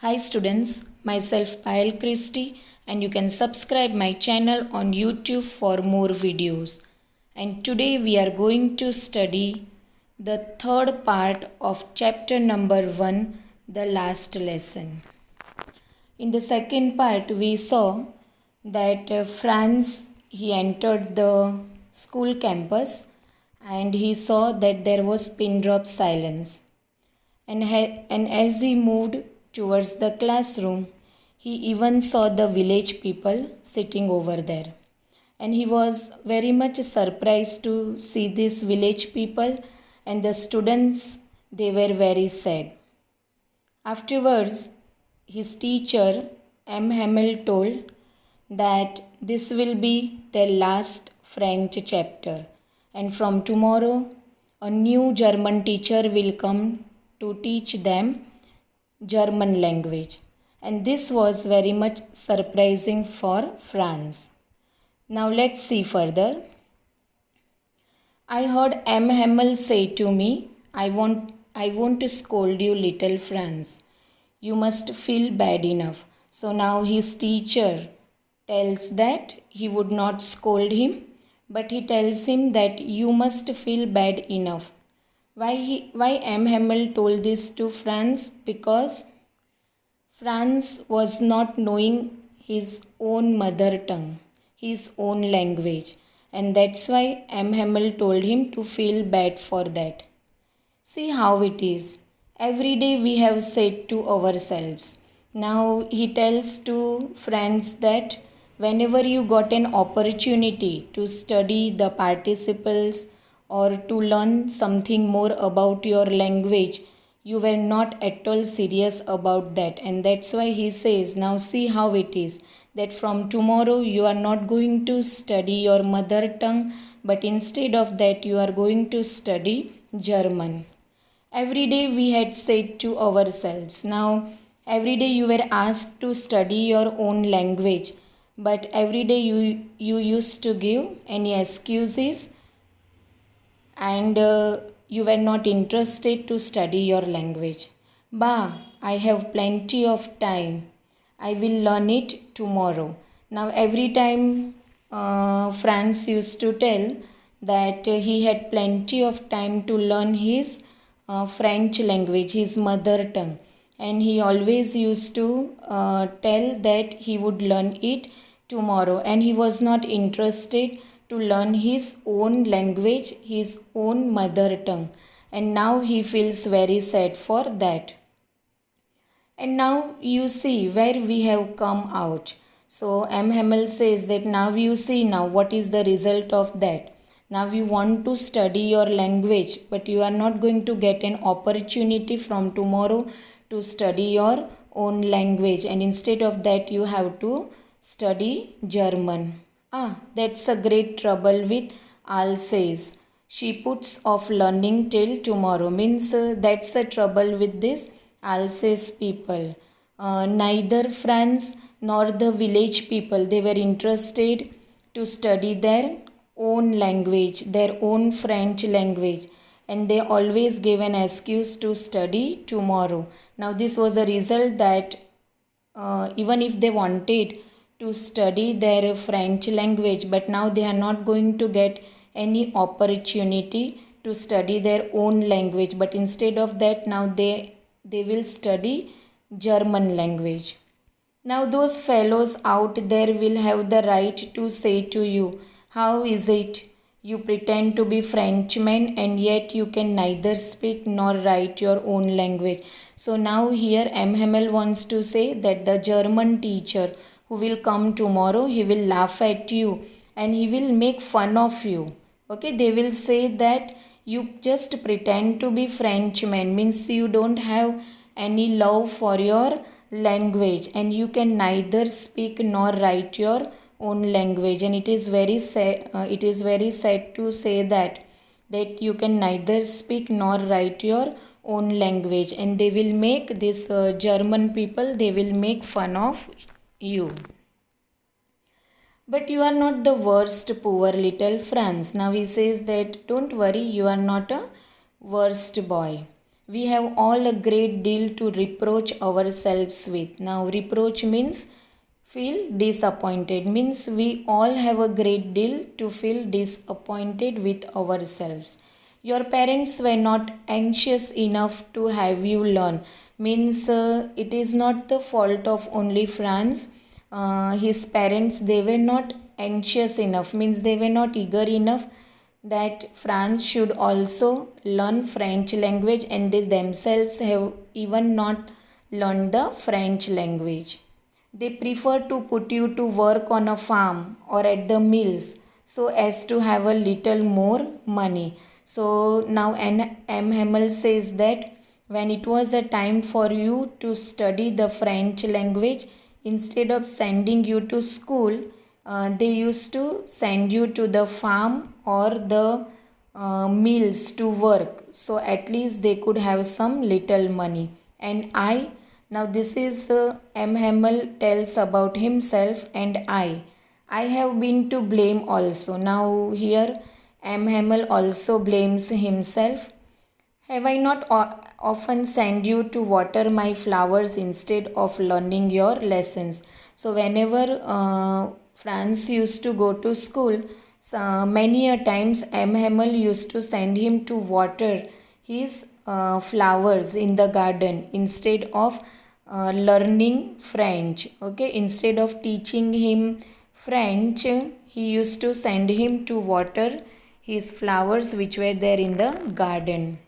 Hi students, myself Payal Christie and you can subscribe my channel on YouTube for more videos. And today we are going to study the third part of chapter number 1, the last lesson. In the second part we saw that Franz he entered the school campus and he saw that there was pin drop silence. And as he moved towards the classroom, he even saw the village people sitting over there. And he was very much surprised to see these village people, and the students, they were very sad. Afterwards, his teacher, M. Hamel, told that this will be their last French chapter, and from tomorrow, a new German teacher will come to teach them German language. And this was very much surprising for Franz. Now let's see further. I heard M. Hamel say to me, I won't scold you, little Franz. You must feel bad enough. So now his teacher tells that he would not scold him, but he tells him that you must feel bad enough. Why M. Hamel told this to Franz? Because Franz was not knowing his own mother tongue, his own language, and that's why M. Hamel told him to feel bad for that. See how it is. Every day we have said to ourselves. Now he tells to Franz that whenever you got an opportunity to study the participles or to learn something more about your language, you were not at all serious about that. And that's why he says, now see how it is, that from tomorrow you are not going to study your mother tongue, but instead of that you are going to study German. Every day we had said to ourselves, now every day you were asked to study your own language, but every day you used to give any excuses and you were not interested to study your language. I have plenty of time. I will learn it tomorrow. Now every time Franz used to tell that he had plenty of time to learn his French language, his mother tongue. And he always used to tell that he would learn it tomorrow. And he was not interested to learn his own language, his own mother tongue. And now he feels very sad for that. And now you see where we have come out. So M. Hamel says that now you see now what is the result of that. Now you want to study your language, but you are not going to get an opportunity from tomorrow to study your own language. And instead of that you have to study German. That's a great trouble with Alsace. She puts off learning till tomorrow. Means that's a trouble with this Alsace people. Neither France nor the village people, they were interested to study their own language, their own French language. And they always gave an excuse to study tomorrow. Now this was a result that even if they wanted to study their French language, but now they are not going to get any opportunity to study their own language, but instead of that now they will study German language. Now those fellows out there will have the right to say to you, how is it you pretend to be Frenchmen and yet you can neither speak nor write your own language. So now here M. Hamel wants to say that the German teacher who will come tomorrow, he will laugh at you and he will make fun of you. Okay, they will say that you just pretend to be Frenchmen, means you don't have any love for your language and you can neither speak nor write your own language. And it is very sad to say that you can neither speak nor write your own language, and they will make this German people, they will make fun of you. But you are not the worst, poor little Franz. Now he says that don't worry, you are not a worst boy. we have all a great deal to reproach ourselves with. Now, reproach means feel disappointed, means we all have a great deal to feel disappointed with ourselves. Your parents were not anxious enough to have you learn, means it is not the fault of only Franz. His parents, they were not anxious enough, means they were not eager enough that Franz should also learn French language, and they themselves have even not learned the French language. They prefer to put you to work on a farm or at the mills so as to have a little more money. So now M. Hamel says that when it was a time for you to study the French language, instead of sending you to school, they used to send you to the farm or the mills to work. So at least they could have some little money. And now this is M. Hamel tells about himself, and I have been to blame also. Now here M. Hamel also blames himself. Have I not often sent you to water my flowers instead of learning your lessons? So whenever Franz used to go to school, many a times M. Hamel used to send him to water his flowers in the garden instead of learning French. Okay, instead of teaching him French, he used to send him to water his flowers which were there in the garden.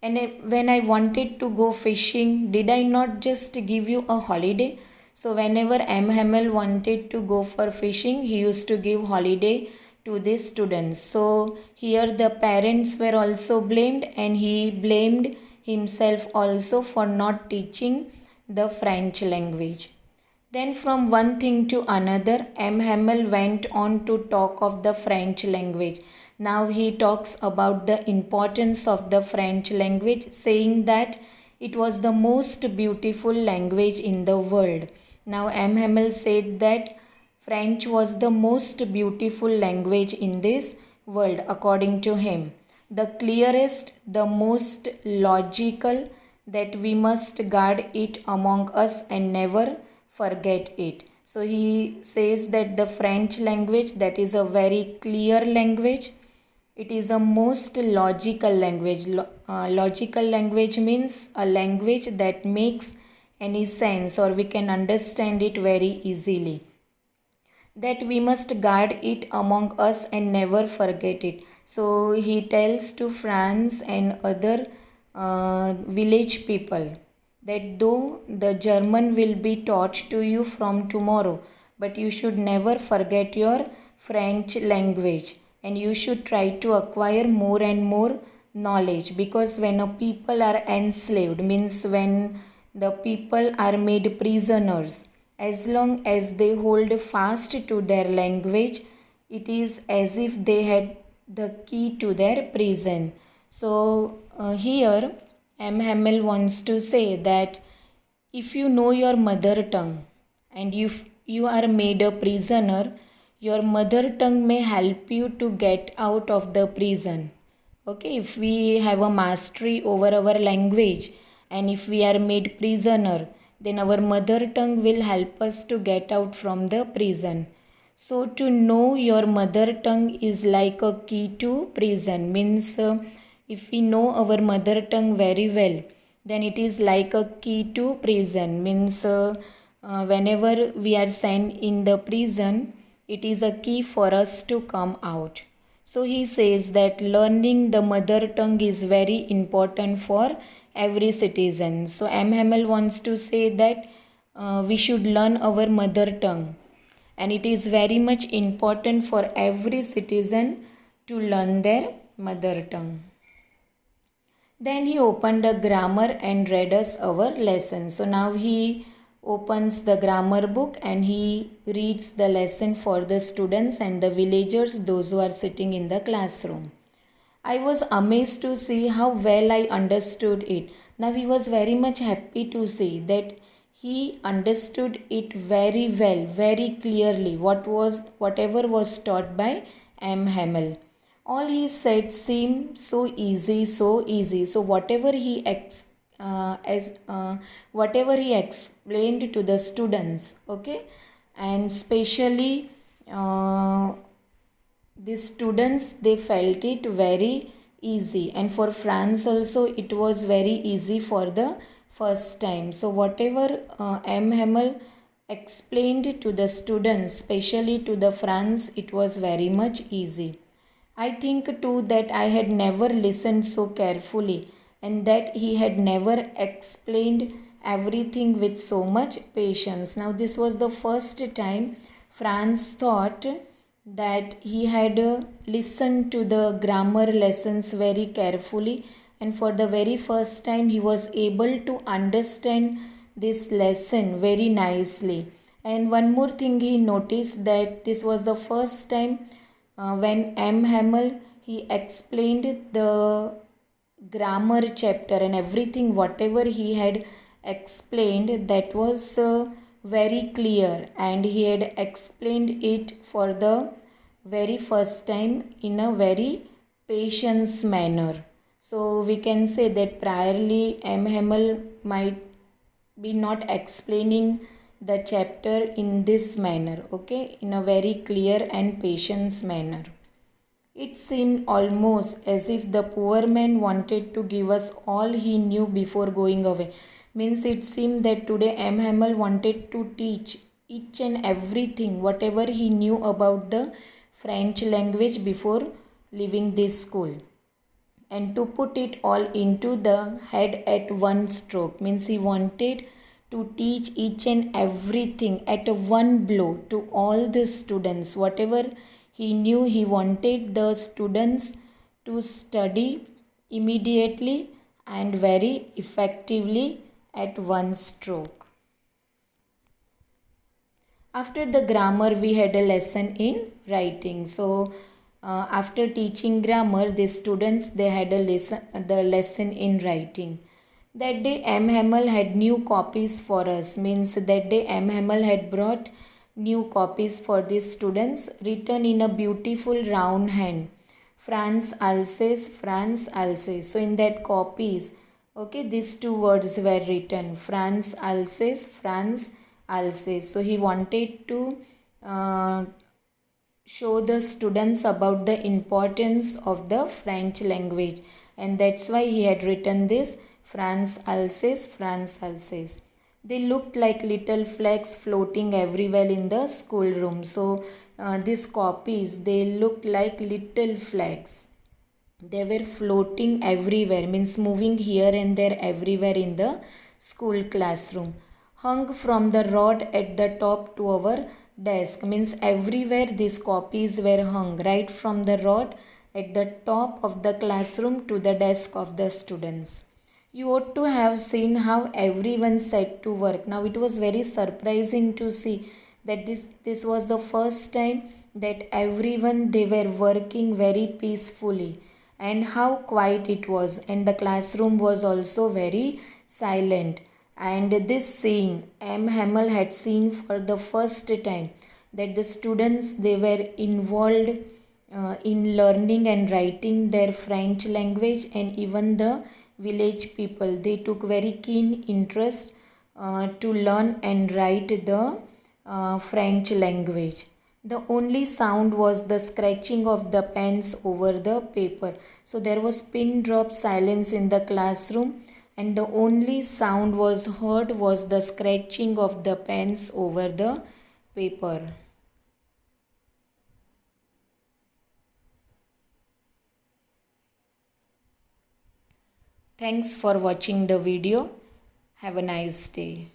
And when I wanted to go fishing, did I not just give you a holiday? So whenever M. Hamel wanted to go for fishing, he used to give holiday to the students. So here the parents were also blamed, and he blamed himself also for not teaching the French language. Then from one thing to another, M. Hamel went on to talk of the French language. Now he talks about the importance of the French language, saying that it was the most beautiful language in the world. Now M. Hamel said that French was the most beautiful language in this world according to him. The clearest, the most logical, that we must guard it among us and never forget it. So he says that the French language, that is a very clear language. It is a most logical language. Logical language means a language that makes any sense, or we can understand it very easily. That we must guard it among us and never forget it. So he tells to Franz and other village people that though the German will be taught to you from tomorrow, but you should never forget your French language, and you should try to acquire more and more knowledge, because when a people are enslaved, means when the people are made prisoners, as long as they hold fast to their language, it is as if they had the key to their prison. So here M. Hamel wants to say that if you know your mother tongue and if you are made a prisoner, your mother tongue may help you to get out of the prison. Okay, if we have a mastery over our language and if we are made prisoner, then our mother tongue will help us to get out from the prison. So to know your mother tongue is like a key to prison, means if we know our mother tongue very well, then it is like a key to prison, means whenever we are sent in the prison, it is a key for us to come out. So he says that learning the mother tongue is very important for every citizen. So M. Hamel wants to say that we should learn our mother tongue, and it is very much important for every citizen to learn their mother tongue. Then he opened a grammar and read us our lesson. So now he opens the grammar book and he reads the lesson for the students and the villagers, those who are sitting in the classroom. I was amazed to see how well I understood it. Now he was very much happy to see that he understood it very well, very clearly, whatever was taught by M. Hamel. All he said seemed so easy, so easy. So whatever he explained to the students, okay, and especially uh, the students, they felt it very easy, and for France also it was very easy for the first time. So whatever M Hamel explained to the students, especially to the France, it was very much easy. I think too that I had never listened so carefully, and that he had never explained everything with so much patience. Now this was the first time Franz thought that he had listened to the grammar lessons very carefully, and for the very first time he was able to understand this lesson very nicely. And one more thing he noticed, that this was the first time when M. Hamel he explained the grammar chapter, and everything whatever he had explained, that was very clear, and he had explained it for the very first time in a very patience manner. So we can say that priorly M. Hamel might be not explaining the chapter in this manner, okay, in a very clear and patience manner. It seemed almost as if the poor man wanted to give us all he knew before going away. Means it seemed that today M. Hamel wanted to teach each and everything, whatever he knew about the French language before leaving this school, and to put it all into the head at one stroke. Means he wanted to teach each and everything at a one blow to all the students. Whatever he knew, he wanted the students to study immediately and very effectively at one stroke. After the grammar, we had a lesson in writing. So after teaching grammar, the students, they had the lesson in writing. That day M. Hamel had new copies for us. Means that day M. Hamel had brought new copies for the students, written in a beautiful round hand. France Alsace, France Alsace. So in that copies, okay, these two words were written, France Alsace, France Alsace. So he wanted to show the students about the importance of the French language, and that's why he had written this France Alsace, France Alsace. They looked like little flags floating everywhere in the schoolroom. So these copies, they looked like little flags. They were floating everywhere, means moving here and there everywhere in the school classroom. Hung from the rod at the top to our desk, means everywhere these copies were hung, right from the rod at the top of the classroom to the desk of the students. You ought to have seen how everyone set to work. Now it was very surprising to see that this was the first time that everyone, they were working very peacefully, and how quiet it was, and the classroom was also very silent. And this scene M. Hamel had seen for the first time, that the students, they were involved in learning and writing their French language, and even the village people, they took very keen interest to learn and write the French language. The only sound was the scratching of the pens over the paper. So there was pin drop silence in the classroom, and the only sound was heard was the scratching of the pens over the paper. Thanks for watching the video. Have a nice day.